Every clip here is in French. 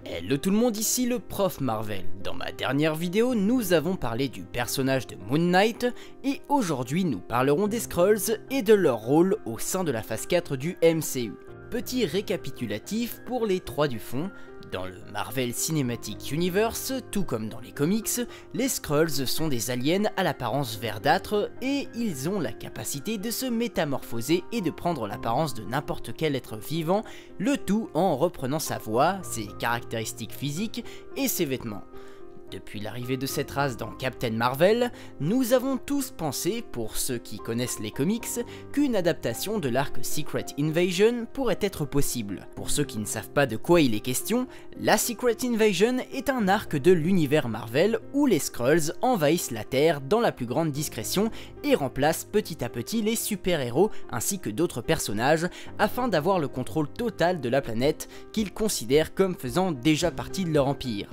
Hello tout le monde, ici le prof Marvel. Dans ma dernière vidéo, nous avons parlé du personnage de Moon Knight et aujourd'hui nous parlerons des Skrulls et de leur rôle au sein de la phase 4 du MCU. Petit récapitulatif pour les trois du fond. Dans le Marvel Cinematic Universe, tout comme dans les comics, les Skrulls sont des aliens à l'apparence verdâtre et ils ont la capacité de se métamorphoser et de prendre l'apparence de n'importe quel être vivant, le tout en reprenant sa voix, ses caractéristiques physiques et ses vêtements. Depuis l'arrivée de cette race dans Captain Marvel, nous avons tous pensé, pour ceux qui connaissent les comics, qu'une adaptation de l'arc Secret Invasion pourrait être possible. Pour ceux qui ne savent pas de quoi il est question, la Secret Invasion est un arc de l'univers Marvel où les Skrulls envahissent la Terre dans la plus grande discrétion et remplacent petit à petit les super-héros ainsi que d'autres personnages afin d'avoir le contrôle total de la planète qu'ils considèrent comme faisant déjà partie de leur empire.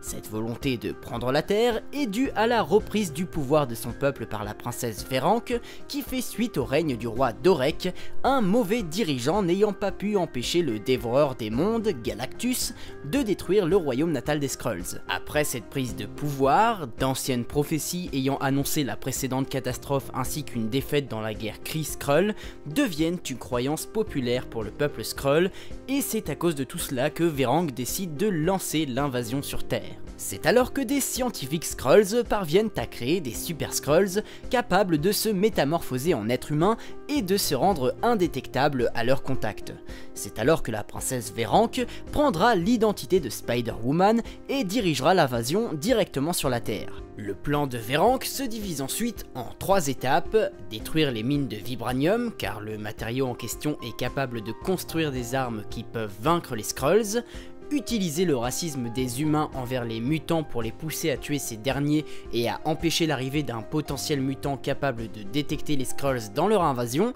Cette volonté de prendre la Terre est due à la reprise du pouvoir de son peuple par la princesse Veranque, qui fait suite au règne du roi Dorek, un mauvais dirigeant n'ayant pas pu empêcher le dévoreur des mondes, Galactus, de détruire le royaume natal des Skrulls. Après cette prise de pouvoir, d'anciennes prophéties ayant annoncé la précédente catastrophe ainsi qu'une défaite dans la guerre Kree-Skrull deviennent une croyance populaire pour le peuple Skrull, et c'est à cause de tout cela que Veranque décide de lancer l'invasion sur Terre. C'est alors que des scientifiques Skrulls parviennent à créer des Super Skrulls capables de se métamorphoser en êtres humains et de se rendre indétectables à leur contact. C'est alors que la princesse Veranque prendra l'identité de Spider-Woman et dirigera l'invasion directement sur la Terre. Le plan de Veranque se divise ensuite en 3 étapes: détruire les mines de vibranium, car le matériau en question est capable de construire des armes qui peuvent vaincre les Skrulls, utiliser le racisme des humains envers les mutants pour les pousser à tuer ces derniers et à empêcher l'arrivée d'un potentiel mutant capable de détecter les Skrulls dans leur invasion,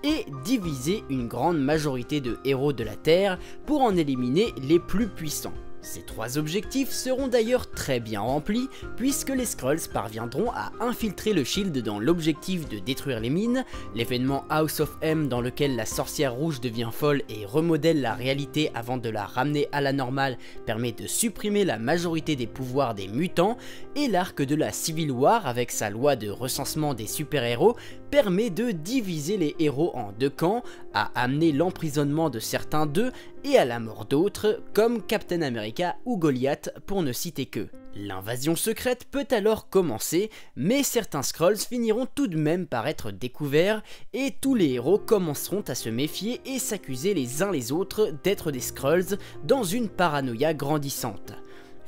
et diviser une grande majorité de héros de la Terre pour en éliminer les plus puissants. Ces 3 objectifs seront d'ailleurs très bien remplis puisque les Skrulls parviendront à infiltrer le Shield dans l'objectif de détruire les mines, l'événement House of M dans lequel la sorcière rouge devient folle et remodèle la réalité avant de la ramener à la normale permet de supprimer la majorité des pouvoirs des mutants, et l'arc de la Civil War avec sa loi de recensement des super-héros permet de diviser les héros en 2 camps, à amener l'emprisonnement de certains d'eux et à la mort d'autres, comme Captain America ou Goliath pour ne citer que. L'invasion secrète peut alors commencer, mais certains Skrulls finiront tout de même par être découverts et tous les héros commenceront à se méfier et s'accuser les uns les autres d'être des Skrulls dans une paranoïa grandissante.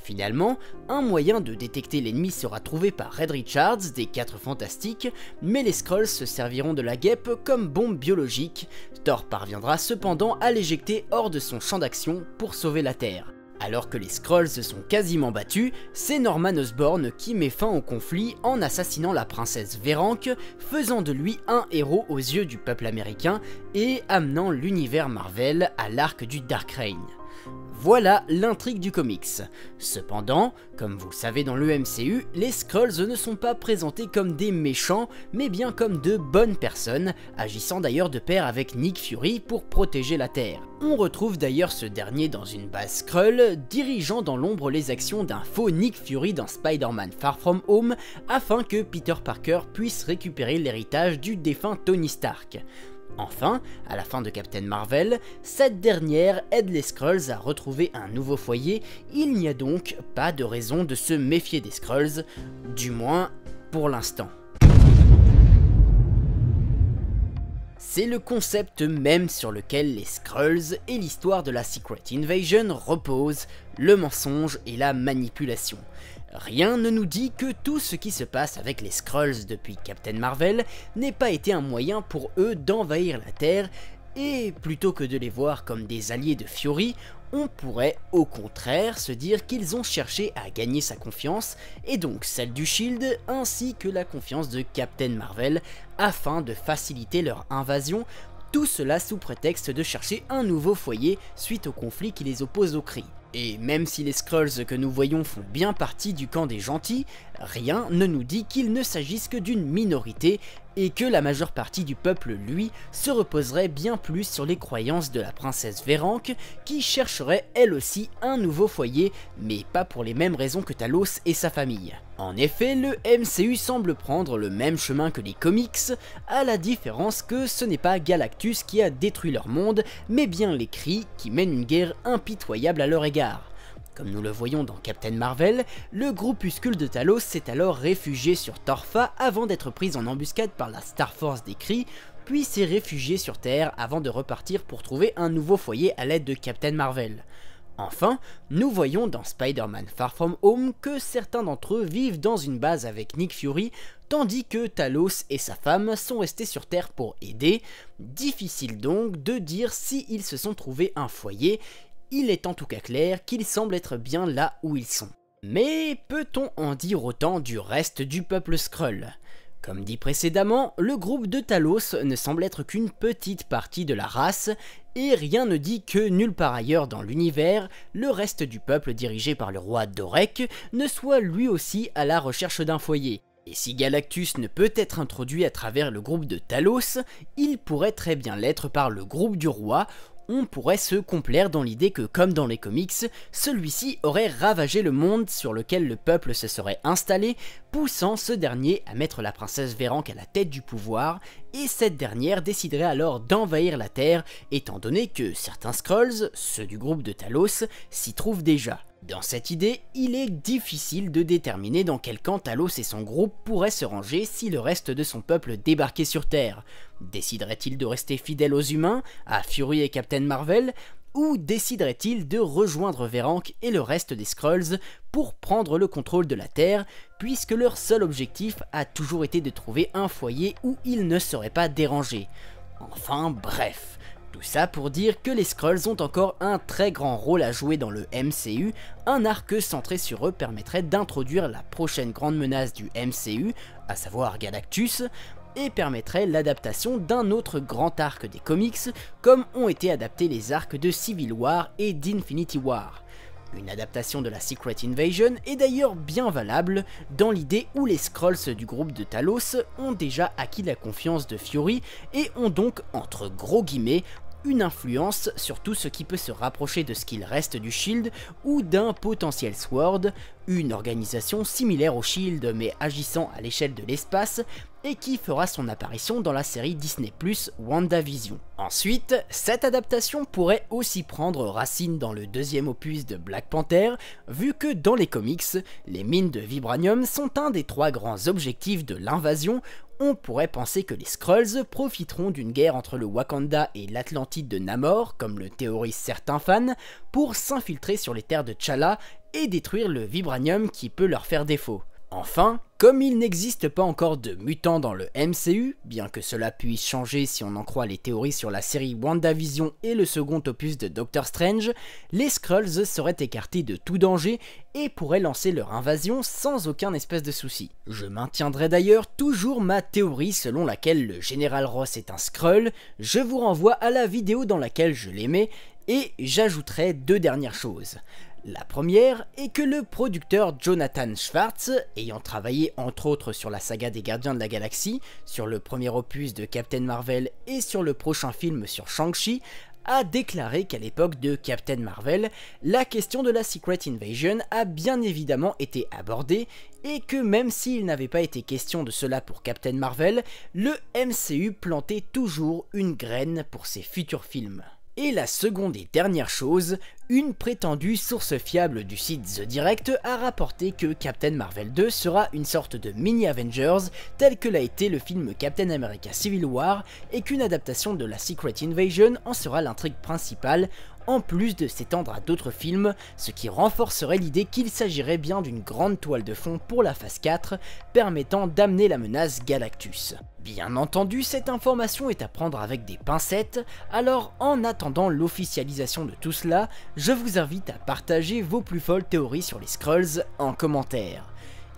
Finalement, un moyen de détecter l'ennemi sera trouvé par Reed Richards des 4 Fantastiques, mais les Skrulls se serviront de la guêpe comme bombe biologique. Thor parviendra cependant à l'éjecter hors de son champ d'action pour sauver la Terre. Alors que les Skrulls sont quasiment battus, c'est Norman Osborn qui met fin au conflit en assassinant la princesse Veranque, faisant de lui un héros aux yeux du peuple américain et amenant l'univers Marvel à l'arc du Dark Reign. Voilà l'intrigue du comics. Cependant, comme vous le savez dans le MCU, les Skrulls ne sont pas présentés comme des méchants, mais bien comme de bonnes personnes, agissant d'ailleurs de pair avec Nick Fury pour protéger la Terre. On retrouve d'ailleurs ce dernier dans une base Skrull, dirigeant dans l'ombre les actions d'un faux Nick Fury dans Spider-Man Far From Home, afin que Peter Parker puisse récupérer l'héritage du défunt Tony Stark. Enfin, à la fin de Captain Marvel, cette dernière aide les Skrulls à retrouver un nouveau foyer, il n'y a donc pas de raison de se méfier des Skrulls, du moins pour l'instant. C'est le concept même sur lequel les Skrulls et l'histoire de la Secret Invasion reposent, le mensonge et la manipulation. Rien ne nous dit que tout ce qui se passe avec les Skrulls depuis Captain Marvel n'ait pas été un moyen pour eux d'envahir la Terre, et plutôt que de les voir comme des alliés de Fury, on pourrait au contraire se dire qu'ils ont cherché à gagner sa confiance, et donc celle du Shield, ainsi que la confiance de Captain Marvel, afin de faciliter leur invasion, tout cela sous prétexte de chercher un nouveau foyer suite au conflit qui les oppose aux Kree. Et même si les Skrulls que nous voyons font bien partie du camp des gentils, rien ne nous dit qu'il ne s'agisse que d'une minorité et que la majeure partie du peuple, lui, se reposerait bien plus sur les croyances de la princesse Véranque, qui chercherait elle aussi un nouveau foyer, mais pas pour les mêmes raisons que Talos et sa famille. En effet, le MCU semble prendre le même chemin que les comics, à la différence que ce n'est pas Galactus qui a détruit leur monde, mais bien les Kree qui mènent une guerre impitoyable à leur égard. Comme nous le voyons dans Captain Marvel, le groupuscule de Talos s'est alors réfugié sur Torfa avant d'être pris en embuscade par la Star Force des Kree, puis s'est réfugié sur Terre avant de repartir pour trouver un nouveau foyer à l'aide de Captain Marvel. Enfin, nous voyons dans Spider-Man Far From Home que certains d'entre eux vivent dans une base avec Nick Fury, tandis que Talos et sa femme sont restés sur Terre pour aider. Difficile donc de dire s'ils se sont trouvés un foyer. Il est en tout cas clair qu'ils semblent être bien là où ils sont. Mais peut-on en dire autant du reste du peuple Skrull ? Comme dit précédemment, le groupe de Talos ne semble être qu'une petite partie de la race, et rien ne dit que nulle part ailleurs dans l'univers, le reste du peuple dirigé par le roi Dorek ne soit lui aussi à la recherche d'un foyer. Et si Galactus ne peut être introduit à travers le groupe de Talos, il pourrait très bien l'être par le groupe du roi. On pourrait se complaire dans l'idée que, comme dans les comics, celui-ci aurait ravagé le monde sur lequel le peuple se serait installé, poussant ce dernier à mettre la princesse Véranque à la tête du pouvoir, et cette dernière déciderait alors d'envahir la Terre, étant donné que certains Skrulls, ceux du groupe de Talos, s'y trouvent déjà. Dans cette idée, il est difficile de déterminer dans quel camp Talos et son groupe pourraient se ranger si le reste de son peuple débarquait sur Terre. Déciderait-il de rester fidèle aux humains, à Fury et Captain Marvel, ou déciderait-il de rejoindre Véranque et le reste des Skrulls pour prendre le contrôle de la Terre, puisque leur seul objectif a toujours été de trouver un foyer où ils ne seraient pas dérangés. Enfin bref. Tout ça pour dire que les Skrulls ont encore un très grand rôle à jouer dans le MCU, un arc centré sur eux permettrait d'introduire la prochaine grande menace du MCU, à savoir Galactus, et permettrait l'adaptation d'un autre grand arc des comics, comme ont été adaptés les arcs de Civil War et d'Infinity War. Une adaptation de la Secret Invasion est d'ailleurs bien valable, dans l'idée où les Skrulls du groupe de Talos ont déjà acquis la confiance de Fury et ont donc, entre gros guillemets, une influence sur tout ce qui peut se rapprocher de ce qu'il reste du SHIELD ou d'un potentiel SWORD, une organisation similaire au SHIELD mais agissant à l'échelle de l'espace et qui fera son apparition dans la série Disney+ WandaVision. Ensuite, cette adaptation pourrait aussi prendre racine dans le deuxième opus de Black Panther, vu que dans les comics, les mines de vibranium sont un des 3 grands objectifs de l'invasion. On pourrait penser que les Skrulls profiteront d'une guerre entre le Wakanda et l'Atlantide de Namor, comme le théorisent certains fans, pour s'infiltrer sur les terres de T'Challa et détruire le vibranium qui peut leur faire défaut. Enfin, comme il n'existe pas encore de mutants dans le MCU, bien que cela puisse changer si on en croit les théories sur la série WandaVision et le second opus de Doctor Strange, les Skrulls seraient écartés de tout danger et pourraient lancer leur invasion sans aucun espèce de souci. Je maintiendrai d'ailleurs toujours ma théorie selon laquelle le général Ross est un Skrull, je vous renvoie à la vidéo dans laquelle je l'aimais, et j'ajouterai 2 dernières choses. La première est que le producteur Jonathan Schwartz, ayant travaillé entre autres sur la saga des Gardiens de la Galaxie, sur le premier opus de Captain Marvel et sur le prochain film sur Shang-Chi, a déclaré qu'à l'époque de Captain Marvel, la question de la Secret Invasion a bien évidemment été abordée et que même s'il n'avait pas été question de cela pour Captain Marvel, le MCU plantait toujours une graine pour ses futurs films. Et la seconde et dernière chose, une prétendue source fiable du site The Direct a rapporté que Captain Marvel 2 sera une sorte de mini-Avengers tel que l'a été le film Captain America Civil War et qu'une adaptation de la Secret Invasion en sera l'intrigue principale, en plus de s'étendre à d'autres films, ce qui renforcerait l'idée qu'il s'agirait bien d'une grande toile de fond pour la phase 4, permettant d'amener la menace Galactus. Bien entendu, cette information est à prendre avec des pincettes, alors en attendant l'officialisation de tout cela, je vous invite à partager vos plus folles théories sur les Skrulls en commentaire.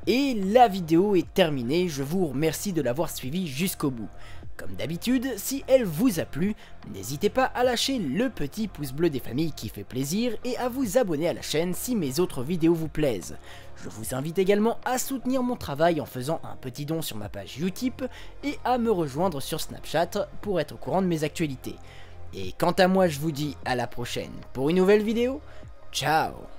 Et la vidéo est terminée, je vous remercie de l'avoir suivi jusqu'au bout. Comme d'habitude, si elle vous a plu, n'hésitez pas à lâcher le petit pouce bleu des familles qui fait plaisir et à vous abonner à la chaîne si mes autres vidéos vous plaisent. Je vous invite également à soutenir mon travail en faisant un petit don sur ma page Utip et à me rejoindre sur Snapchat pour être au courant de mes actualités. Et quant à moi, je vous dis à la prochaine pour une nouvelle vidéo. Ciao!